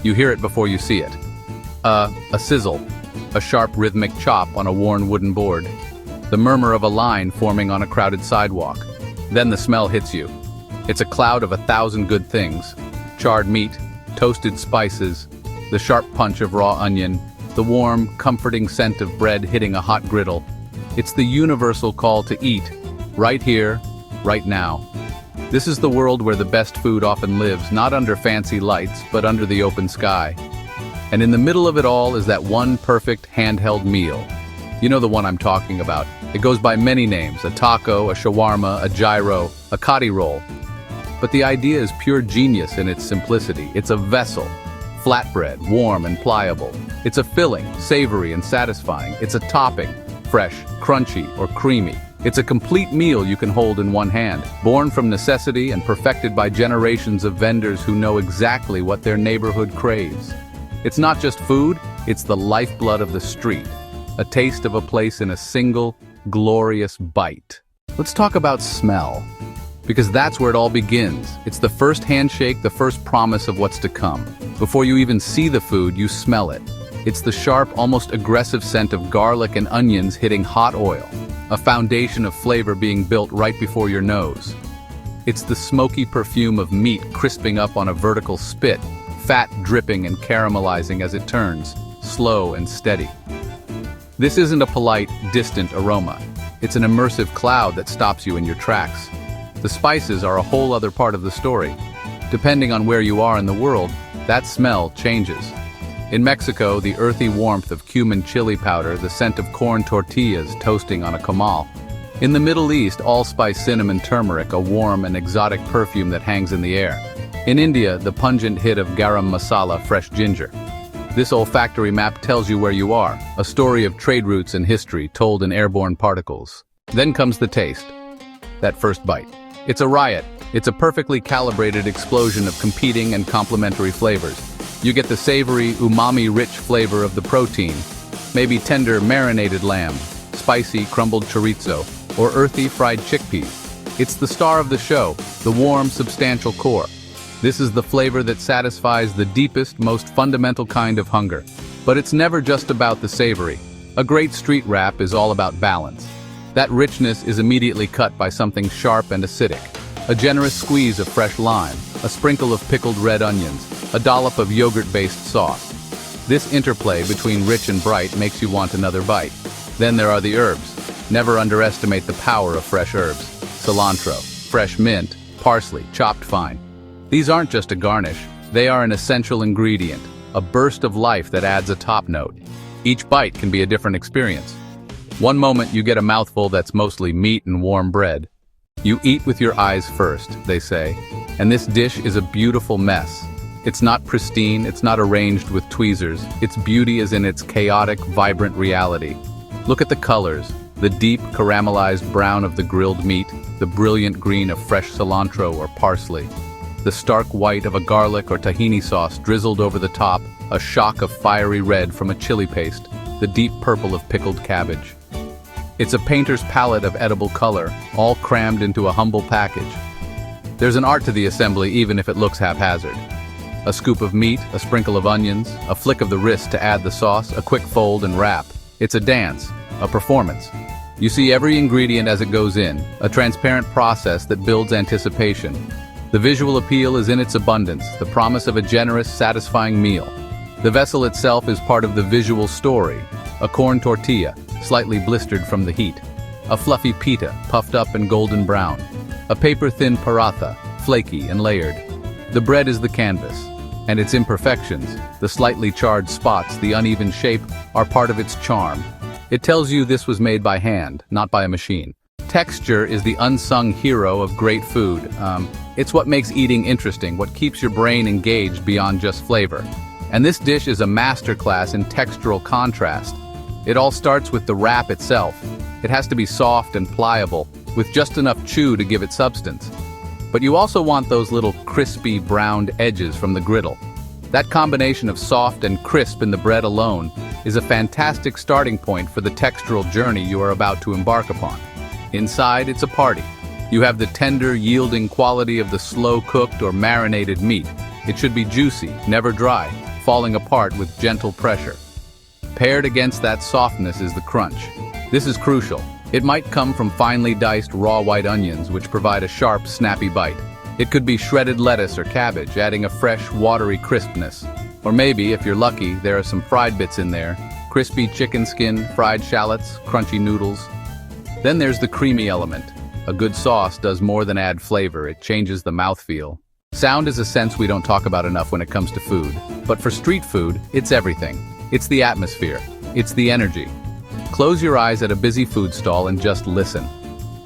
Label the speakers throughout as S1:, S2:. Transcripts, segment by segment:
S1: You hear it before you see it. A sizzle, a sharp rhythmic chop on a worn wooden board, the murmur of a line forming on a crowded sidewalk. Then the smell hits you. It's a cloud of 1,000 good things. Charred meat, toasted spices, the sharp punch of raw onion, the warm, comforting scent of bread hitting a hot griddle. It's the universal call to eat, right here, right now. This is the world where the best food often lives, not under fancy lights, but under the open sky. And in the middle of it all is that one perfect handheld meal. You know the one I'm talking about. It goes by many names: a taco, a shawarma, a gyro, a kati roll. But the idea is pure genius in its simplicity. It's a vessel, flatbread, warm and pliable. It's a filling, savory and satisfying. It's a topping, fresh, crunchy, or creamy. It's a complete meal you can hold in one hand, born from necessity and perfected by generations of vendors who know exactly what their neighborhood craves. It's not just food, it's the lifeblood of the street, a taste of a place in a single, glorious bite. Let's talk about smell, because that's where it all begins. It's the first handshake, the first promise of what's to come. Before you even see the food, you smell it. It's the sharp, almost aggressive scent of garlic and onions hitting hot oil, a foundation of flavor being built right before your nose. It's the smoky perfume of meat crisping up on a vertical spit, fat dripping and caramelizing as it turns, slow and steady. This isn't a polite, distant aroma. It's an immersive cloud that stops you in your tracks. The spices are a whole other part of the story. Depending on where you are in the world, that smell changes. In Mexico, the earthy warmth of cumin chili powder, the scent of corn tortillas toasting on a comal. In the Middle East, allspice cinnamon turmeric, a warm and exotic perfume that hangs in the air. In India, the pungent hit of garam masala, fresh ginger. This olfactory map tells you where you are, a story of trade routes and history told in airborne particles. Then comes the taste. That first bite. It's a riot. It's a perfectly calibrated explosion of competing and complementary flavors. You get the savory, umami-rich flavor of the protein, maybe tender marinated lamb, spicy crumbled chorizo, or earthy fried chickpeas. It's the star of the show, the warm, substantial core. This is the flavor that satisfies the deepest, most fundamental kind of hunger. But it's never just about the savory. A great street wrap is all about balance. That richness is immediately cut by something sharp and acidic. A generous squeeze of fresh lime, a sprinkle of pickled red onions, a dollop of yogurt-based sauce. This interplay between rich and bright makes you want another bite. Then there are the herbs. Never underestimate the power of fresh herbs. Cilantro, fresh mint, parsley, chopped fine. These aren't just a garnish, they are an essential ingredient, a burst of life that adds a top note. Each bite can be a different experience. One moment you get a mouthful that's mostly meat and warm bread. You eat with your eyes first, they say, and this dish is a beautiful mess. It's not pristine, it's not arranged with tweezers. Its beauty is in its chaotic, vibrant reality. Look at the colors, the deep, caramelized brown of the grilled meat, the brilliant green of fresh cilantro or parsley, the stark white of a garlic or tahini sauce drizzled over the top, a shock of fiery red from a chili paste, the deep purple of pickled cabbage. It's a painter's palette of edible color, all crammed into a humble package. There's an art to the assembly even if it looks haphazard. A scoop of meat, a sprinkle of onions, a flick of the wrist to add the sauce, a quick fold and wrap. It's a dance, a performance. You see every ingredient as it goes in, a transparent process that builds anticipation. The visual appeal is in its abundance, the promise of a generous, satisfying meal. The vessel itself is part of the visual story, a corn tortilla, slightly blistered from the heat, a fluffy pita, puffed up and golden brown, a paper-thin paratha, flaky and layered. The bread is the canvas, and its imperfections, the slightly charred spots, the uneven shape, are part of its charm. It tells you this was made by hand, not by a machine. Texture is the unsung hero of great food. It's what makes eating interesting, what keeps your brain engaged beyond just flavor. And this dish is a masterclass in textural contrast. It all starts with the wrap itself. It has to be soft and pliable, with just enough chew to give it substance. But you also want those little crispy, browned edges from the griddle. That combination of soft and crisp in the bread alone is a fantastic starting point for the textural journey you are about to embark upon. Inside, it's a party. You have the tender, yielding quality of the slow-cooked or marinated meat. It should be juicy, never dry, falling apart with gentle pressure. Paired against that softness is the crunch. This is crucial. It might come from finely diced raw white onions, which provide a sharp, snappy bite. It could be shredded lettuce or cabbage, adding a fresh, watery crispness. Or maybe, if you're lucky, there are some fried bits in there. Crispy chicken skin, fried shallots, crunchy noodles. Then there's the creamy element. A good sauce does more than add flavor, it changes the mouthfeel. Sound is a sense we don't talk about enough when it comes to food. But for street food, it's everything. It's the atmosphere. It's the energy. Close your eyes at a busy food stall and just listen.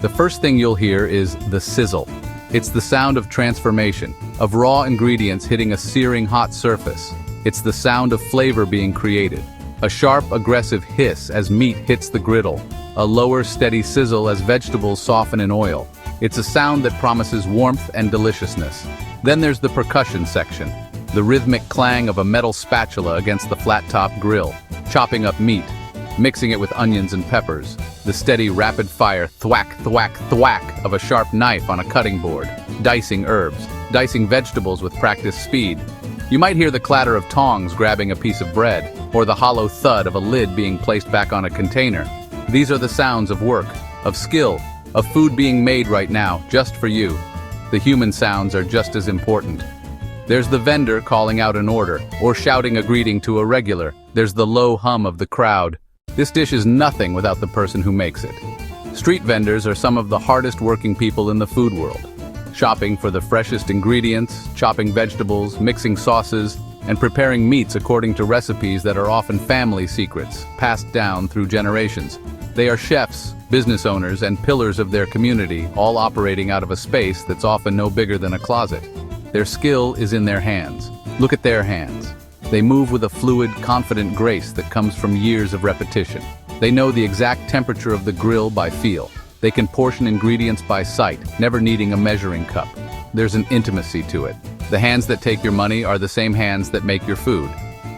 S1: The first thing you'll hear is the sizzle. It's the sound of transformation, of raw ingredients hitting a searing hot surface. It's the sound of flavor being created. A sharp, aggressive hiss as meat hits the griddle. A lower, steady sizzle as vegetables soften in oil. It's a sound that promises warmth and deliciousness. Then there's the percussion section. The rhythmic clang of a metal spatula against the flat-top grill, chopping up meat, mixing it with onions and peppers. The steady, rapid-fire thwack, thwack, thwack of a sharp knife on a cutting board. Dicing herbs, dicing vegetables with practiced speed. You might hear the clatter of tongs grabbing a piece of bread, or the hollow thud of a lid being placed back on a container. These are the sounds of work, of skill, of food being made right now, just for you. The human sounds are just as important. There's the vendor calling out an order, or shouting a greeting to a regular. There's the low hum of the crowd. This dish is nothing without the person who makes it. Street vendors are some of the hardest working people in the food world. Shopping for the freshest ingredients, chopping vegetables, mixing sauces, and preparing meats according to recipes that are often family secrets, passed down through generations. They are chefs, business owners, and pillars of their community, all operating out of a space that's often no bigger than a closet. Their skill is in their hands. Look at their hands. They move with a fluid, confident grace that comes from years of repetition. They know the exact temperature of the grill by feel. They can portion ingredients by sight, never needing a measuring cup. There's an intimacy to it. The hands that take your money are the same hands that make your food.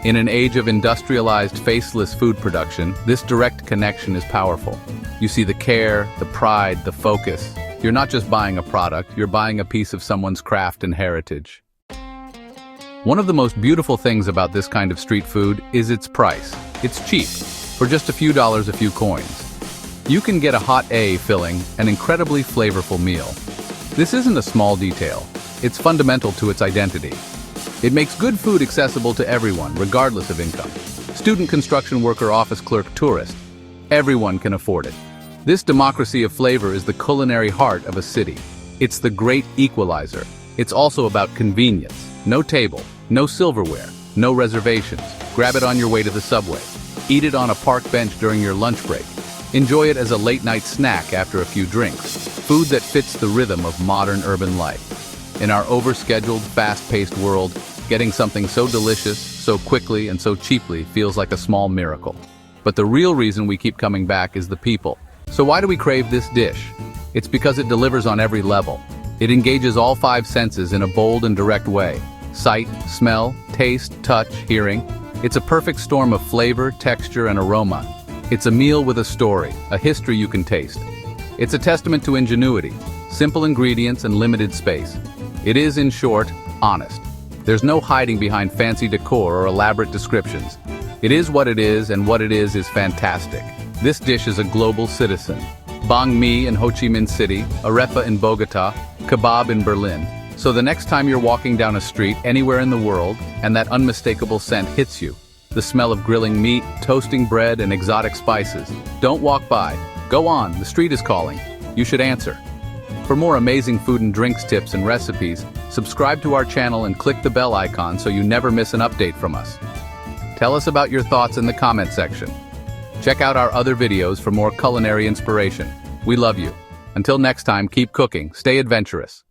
S1: In an age of industrialized, faceless food production, this direct connection is powerful. You see the care, the pride, the focus. You're not just buying a product, you're buying a piece of someone's craft and heritage. One of the most beautiful things about this kind of street food is its price. It's cheap, for just a few dollars, a few coins. You can get a hot A filling, an incredibly flavorful meal. This isn't a small detail. It's fundamental to its identity. It makes good food accessible to everyone, regardless of income. Student, construction worker, office clerk, tourist. Everyone can afford it. This democracy of flavor is the culinary heart of a city. It's the great equalizer. It's also about convenience. No table, no silverware, no reservations. Grab it on your way to the subway. Eat it on a park bench during your lunch break. Enjoy it as a late-night snack after a few drinks. Food that fits the rhythm of modern urban life. In our overscheduled, fast-paced world, getting something so delicious, so quickly, and so cheaply feels like a small miracle. But the real reason we keep coming back is the people. So why do we crave this dish? It's because it delivers on every level. It engages all five senses in a bold and direct way. Sight, smell, taste, touch, hearing. It's a perfect storm of flavor, texture, and aroma. It's a meal with a story, a history you can taste. It's a testament to ingenuity, simple ingredients and limited space. It is, in short, honest. There's no hiding behind fancy decor or elaborate descriptions. It is what it is, and what it is fantastic. This dish is a global citizen. Banh mi in Ho Chi Minh City, arepa in Bogota, kebab in Berlin. So the next time you're walking down a street anywhere in the world and that unmistakable scent hits you, the smell of grilling meat, toasting bread, and exotic spices, don't walk by. Go on, the street is calling. You should answer. For more amazing food and drinks tips and recipes, subscribe to our channel and click the bell icon so you never miss an update from us. Tell us about your thoughts in the comment section. Check out our other videos for more culinary inspiration. We love you. Until next time, keep cooking, stay adventurous.